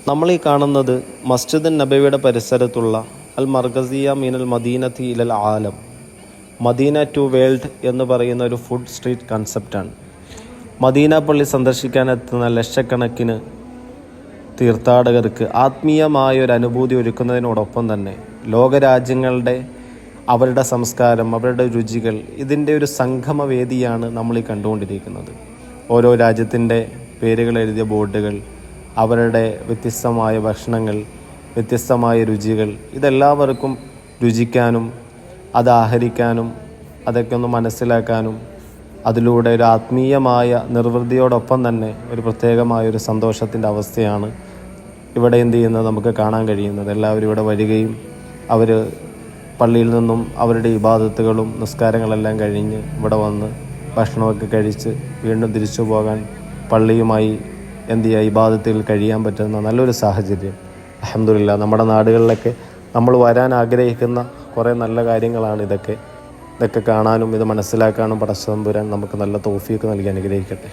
നമ്മൾ ഈ കാണുന്നത് മസ്ജിദ് നബവിയുടെ പരിസരത്തുള്ള അൽ മർഗസിയ മീനൽ മദീനത്തി ഇലൽ ആലം, മദീന ടു വേൾഡ് എന്ന് പറയുന്ന ഒരു ഫുഡ് സ്ട്രീറ്റ് കൺസെപ്റ്റാണ്. മദീന പള്ളി സന്ദർശിക്കാനെത്തുന്ന ലക്ഷക്കണക്കിന് തീർത്ഥാടകർക്ക് ആത്മീയമായ ഒരു അനുഭൂതി ഒരുക്കുന്നതിനോടൊപ്പം തന്നെ ലോകരാജ്യങ്ങളുടെ അവരുടെ സംസ്കാരം, അവരുടെ രുചികൾ, ഇതിൻ്റെ ഒരു സംഗമവേദിയാണ് നമ്മൾ ഈ കണ്ടുകൊണ്ടിരിക്കുന്നത്. ഓരോ രാജ്യത്തിൻ്റെ പേരുകൾ എഴുതിയ ബോർഡുകൾ, അവരുടെ വ്യത്യസ്തമായ ഭക്ഷണങ്ങൾ, വ്യത്യസ്തമായ രുചികൾ, ഇതെല്ലാവർക്കും രുചിക്കാനും അത് ആഹരിക്കാനും അതൊക്കെ ഒന്ന് മനസ്സിലാക്കാനും അതിലൂടെ ഒരു ആത്മീയമായ നിർവൃതിയോടൊപ്പം തന്നെ ഒരു പ്രത്യേകമായൊരു സന്തോഷത്തിൻ്റെ അവസ്ഥയാണ് ഇവിടെ എന്ത് ചെയ്യുന്നത് നമുക്ക് കാണാൻ കഴിയുന്നത്. എല്ലാവരും ഇവിടെ വരികയും അവർ പള്ളിയിൽ നിന്നും അവരുടെ ഇബാദത്തുകളും നിസ്കാരങ്ങളെല്ലാം കഴിഞ്ഞ് ഇവിടെ വന്ന് ഭക്ഷണമൊക്കെ കഴിച്ച് വീണ്ടും തിരിച്ചു പോകാൻ പള്ളിയുമായി എന്ത് ചെയ്യുക, ഇബാദത്തിൽ കഴിയാൻ പറ്റുന്ന നല്ലൊരു സാഹചര്യം. അൽഹംദുലില്ലാഹ്, നമ്മുടെ നാടുകളിലൊക്കെ നമ്മൾ വരാൻ ആഗ്രഹിക്കുന്ന കുറേ നല്ല കാര്യങ്ങളാണ് ഇതൊക്കെ കാണാനും ഇത് മനസ്സിലാക്കാനും പടച്ചതമ്പുരാൻ നമുക്ക് നല്ല തൗഫീഖ് നൽകി അനുഗ്രഹിക്കട്ടെ.